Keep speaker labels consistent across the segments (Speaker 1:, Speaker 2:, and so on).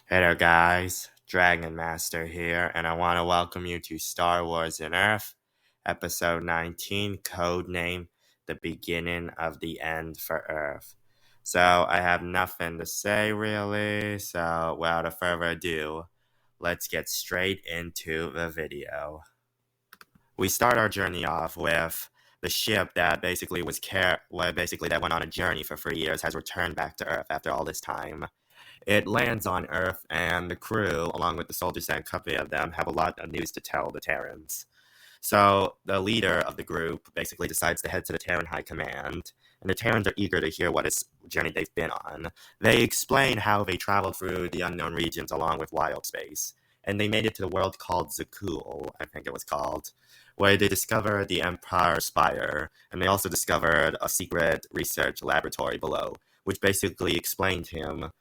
Speaker 1: Hey there, guys. Dragon Master here, and I want to welcome you to Star Wars in Earth, Episode 19, Codename The Beginning of the End for Earth. So, I have nothing to say really, so without further ado, let's get straight into the video. We start our journey off with the ship that basically that went on a journey for 3 years has returned back to Earth after all this time. It lands on Earth, and the crew, along with the soldiers that accompany them, have a lot of news to tell the Terrans. So the leader of the group basically decides to head to the Terran High Command, and the Terrans are eager to hear what journey they've been on. They explain how they traveled through the unknown regions along with wild space, and they made it to the world called Zakul, I think it was called, where they discovered the Empire Spire, and they also discovered a secret research laboratory below, which basically explained him.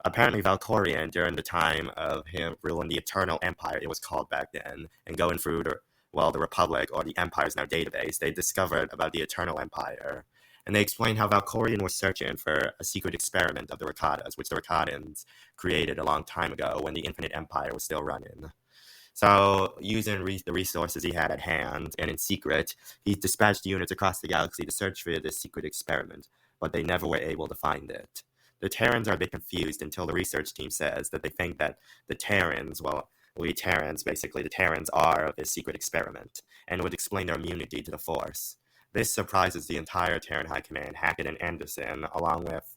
Speaker 1: Apparently, Valkorian, during the time of him ruling the Eternal Empire, it was called back then, and going through the Republic, or the Empire's now database, they discovered about the Eternal Empire. And they explained how Valkorian was searching for a secret experiment of the Rakatas, which the Rakatans created a long time ago when the Infinite Empire was still running. So, using the resources he had at hand, and in secret, he dispatched units across the galaxy to search for this secret experiment, but they never were able to find it. The Terrans are a bit confused until the research team says that they think that the Terrans, basically the Terrans are this secret experiment, and would explain their immunity to the Force. This surprises the entire Terran High Command. Hackett and Anderson, along with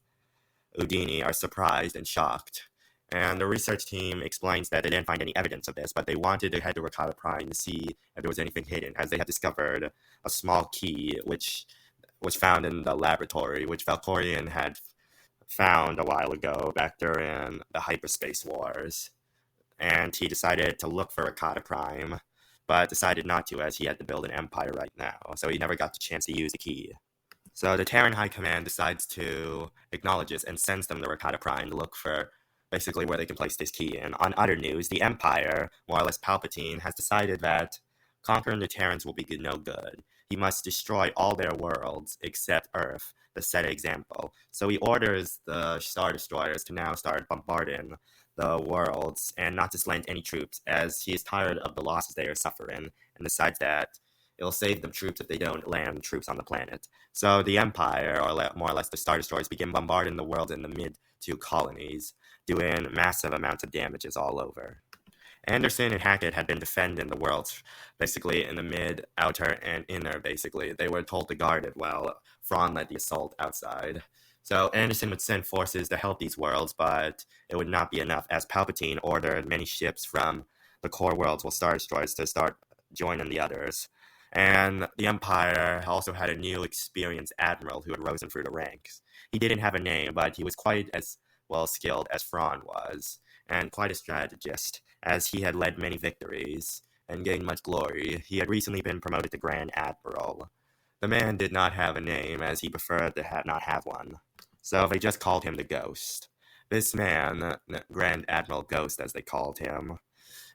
Speaker 1: Udini, are surprised and shocked. And the research team explains that they didn't find any evidence of this, but they wanted to head to Rakata Prime to see if there was anything hidden, as they had discovered a small key which was found in the laboratory, which Valkorian had found a while ago back during the hyperspace wars. And he decided to look for Rakata Prime, but decided not to as he had to build an empire right now, so he never got the chance to use the key. So the Terran High Command decides to acknowledge this and sends them to Rakata Prime to look for basically where they can place this key in. On other news, the Empire, more or less Palpatine, has decided that conquering the Terrans will be no good. He must destroy all their worlds except Earth, the set example. So he orders the Star Destroyers to now start bombarding the worlds and not to land any troops, as he is tired of the losses they are suffering and decides that it'll save them troops if they don't land troops on the planet. So the Empire, or more or less the Star Destroyers, begin bombarding the world in the mid-2 colonies, doing massive amounts of damages all over. Anderson and Hackett had been defending the worlds, basically in the mid, outer, and inner, basically. They were told to guard it while Thrawn led the assault outside. So Anderson would send forces to help these worlds, but it would not be enough, as Palpatine ordered many ships from the core worlds with Star Destroyers to start joining the others. And the Empire also had a new experienced admiral who had risen through the ranks. He didn't have a name, but he was quite as well skilled as Thrawn was, and quite a strategist, as he had led many victories and gained much glory. He had recently been promoted to Grand Admiral. The man did not have a name, as he preferred to not have one, so they just called him the Ghost. This man, Grand Admiral Ghost as they called him,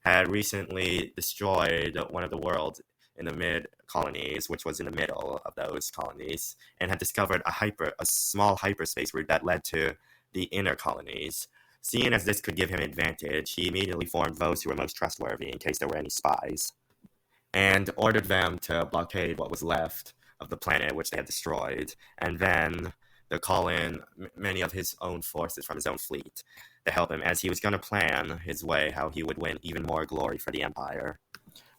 Speaker 1: had recently destroyed one of the worlds in the mid-colonies, which was in the middle of those colonies, and had discovered a small hyperspace route that led to the inner colonies. Seeing as this could give him advantage, he immediately formed those who were most trustworthy in case there were any spies, and ordered them to blockade what was left of the planet which they had destroyed, and then to call in many of his own forces from his own fleet to help him, as he was going to plan his way how he would win even more glory for the Empire.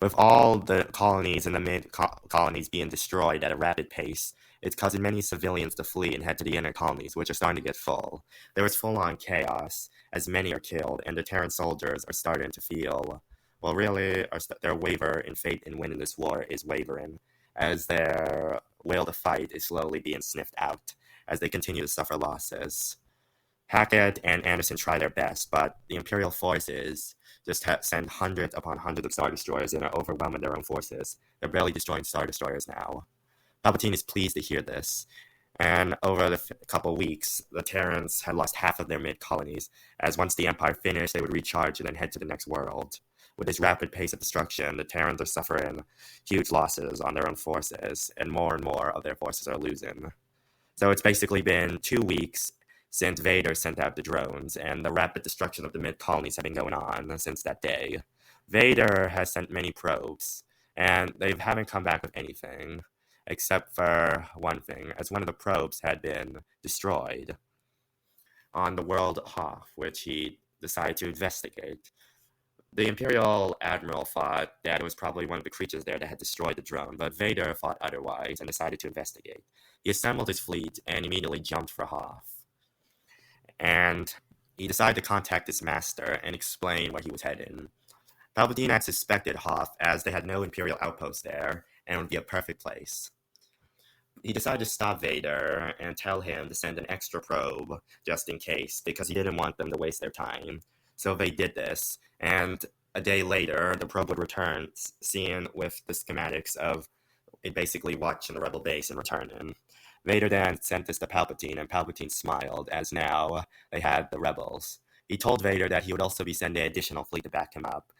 Speaker 1: With all the colonies and the mid-colonies being destroyed at a rapid pace, it's causing many civilians to flee and head to the inner colonies, which are starting to get full. There is full-on chaos, as many are killed, and the Terran soldiers are starting to feel, well, really, their waver in faith in winning this war is wavering, as their will to fight is slowly being sniffed out, as they continue to suffer losses. Hackett and Anderson try their best, but the Imperial forces just send hundreds upon hundreds of Star Destroyers and are overwhelming their own forces. They're barely destroying Star Destroyers now. Palpatine is pleased to hear this, and over the couple weeks, the Terrans had lost half of their mid-colonies, as once the Empire finished, they would recharge and then head to the next world. With this rapid pace of destruction, the Terrans are suffering huge losses on their own forces, and more of their forces are losing. So it's basically been 2 weeks since Vader sent out the drones, and the rapid destruction of the mid-colonies have been going on since that day. Vader has sent many probes, and they haven't come back with anything, except for one thing, as one of the probes had been destroyed on the world Hoth, which he decided to investigate. The Imperial Admiral thought that it was probably one of the creatures there that had destroyed the drone, but Vader thought otherwise and decided to investigate. He assembled his fleet and immediately jumped for Hoth. And he decided to contact his master and explain where he was headed. Palpatine had suspected Hoth as they had no Imperial outpost there, and it would be a perfect place. He decided to stop Vader and tell him to send an extra probe just in case, because he didn't want them to waste their time. So they did this, and a day later, the probe would return, seeing with the schematics of it basically watching the rebel base and returning. Vader then sent this to Palpatine, and Palpatine smiled, as now they had the rebels. He told Vader that he would also be sending an additional fleet to back him up,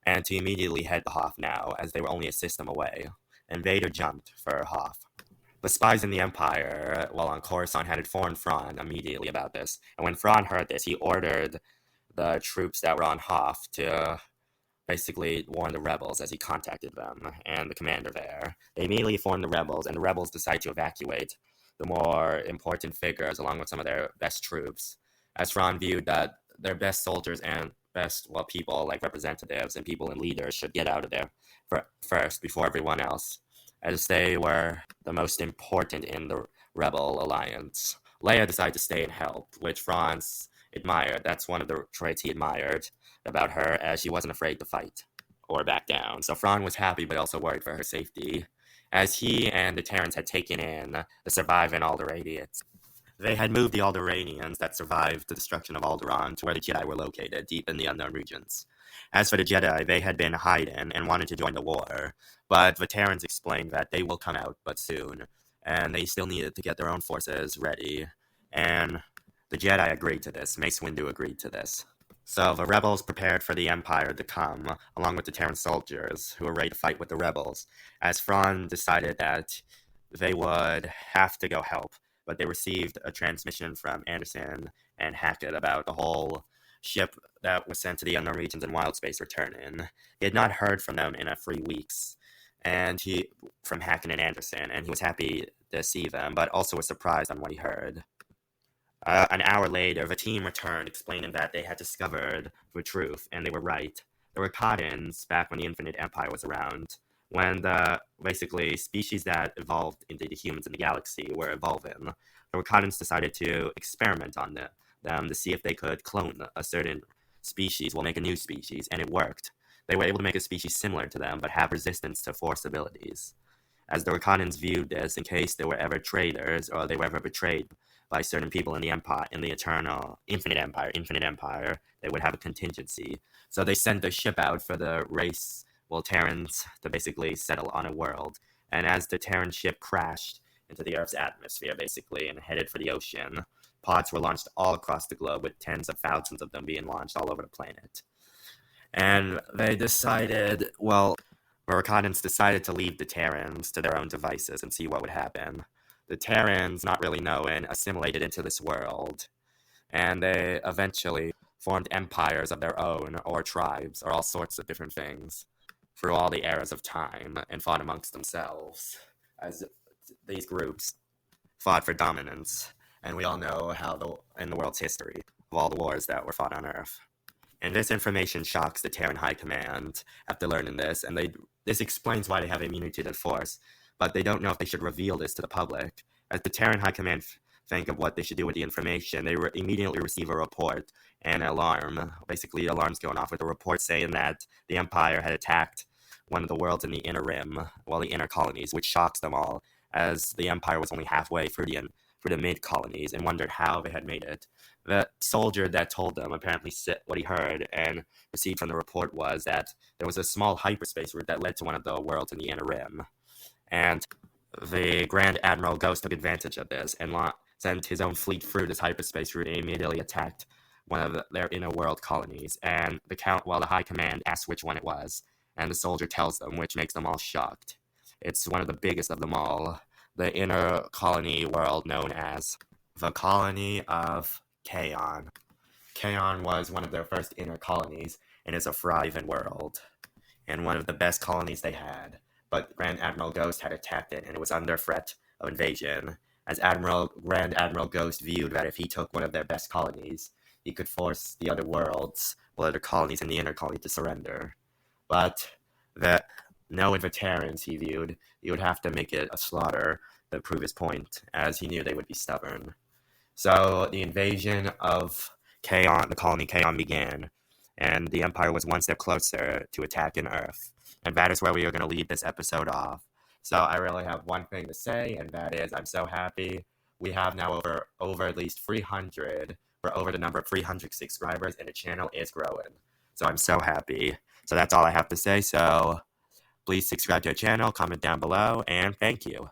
Speaker 1: and to immediately head to Hoth now, as they were only a system away. And Vader jumped for Hoth. The spies in the Empire, while on Coruscant, had informed Thrawn immediately about this, and when Thrawn heard this, he ordered the troops that were on Hoth to basically warn the rebels as he contacted them and the commander there. They immediately informed the rebels, and the rebels decided to evacuate the more important figures along with some of their best troops, as Thrawn viewed that their best soldiers and best, people like representatives and people and leaders should get out of there first before everyone else, as they were the most important in the rebel alliance. Leia decided to stay and help, which Thrawn admired. That's one of the traits he admired about her, as she wasn't afraid to fight or back down. So Thrawn was happy but also worried for her safety, as he and the Terrans had taken in the surviving Alderaanians. They had moved the Alderaanians that survived the destruction of Alderaan to where the Jedi were located, deep in the unknown regions. As for the Jedi, they had been hiding and wanted to join the war, but the Terrans explained that they will come out but soon, and they still needed to get their own forces ready, and the Jedi agreed to this. Mace Windu agreed to this. So the rebels prepared for the Empire to come, along with the Terran soldiers, who were ready to fight with the rebels, as Thrawn decided that they would have to go help, but they received a transmission from Anderson and Hackett about the whole ship that was sent to the unknown regions in wild space returning. He had not heard from them in 3 weeks, from Hackett and Anderson, and he was happy to see them, but also was surprised on what he heard. An hour later, the team returned, explaining that they had discovered the truth, and they were right. The Rakatans, back when the Infinite Empire was around, when the, species that evolved into the humans in the galaxy were evolving, the Rakatans decided to experiment on them to see if they could clone a certain species, make a new species, and it worked. They were able to make a species similar to them, but have resistance to Force abilities. As the Rakatans viewed this, in case they were ever traitors, or they were ever betrayed by certain people in the Empire, in the eternal Infinite Empire, they would have a contingency. So they sent a ship out for the race, Terrans, to basically settle on a world. And as the Terran ship crashed into the Earth's atmosphere, and headed for the ocean, pods were launched all across the globe, with tens of thousands of them being launched all over the planet. And they decided, the Rakatans decided to leave the Terrans to their own devices and see what would happen. The Terrans, not really knowing, assimilated into this world, and they eventually formed empires of their own, or tribes, or all sorts of different things, through all the eras of time, and fought amongst themselves, as these groups fought for dominance, and we all know how in the world's history of all the wars that were fought on Earth. And this information shocks the Terran High Command after learning this, and this explains why they have immunity to the Force, but they don't know if they should reveal this to the public. As the Terran High Command think of what they should do with the information, they immediately receive a report and an alarm. Basically, alarms going off with a report saying that the Empire had attacked one of the worlds in the Inner Rim, the Inner Colonies, which shocks them all, as the Empire was only halfway through the mid-colonies and wondered how they had made it. The soldier that told them apparently said what he heard and received from the report was that there was a small hyperspace route that led to one of the worlds in the Inner Rim. And the Grand Admiral Ghost took advantage of this and sent his own fleet through this hyperspace route and immediately attacked one of their inner world colonies. And the High Command asks which one it was, and the soldier tells them, which makes them all shocked. It's one of the biggest of them all, the inner colony world known as the Colony of Chaon. Chaon was one of their first inner colonies and is a thriving world, and one of the best colonies they had. But Grand Admiral Ghost had attacked it, and it was under threat of invasion, as Grand Admiral Ghost viewed that if he took one of their best colonies, he could force the other worlds, well, other colonies in the inner colony, to surrender. But that knowing the Terrans, he viewed, he would have to make it a slaughter to prove his point, as he knew they would be stubborn. So the invasion of Chaon, the colony Chaon, began, and the Empire was one step closer to attacking Earth. And that is where we are going to lead this episode off. So I really have one thing to say, and that is I'm so happy. We have now over at least 300. We're over the number of 300 subscribers, and the channel is growing. So I'm so happy. So that's all I have to say. So please subscribe to the channel, comment down below, and thank you.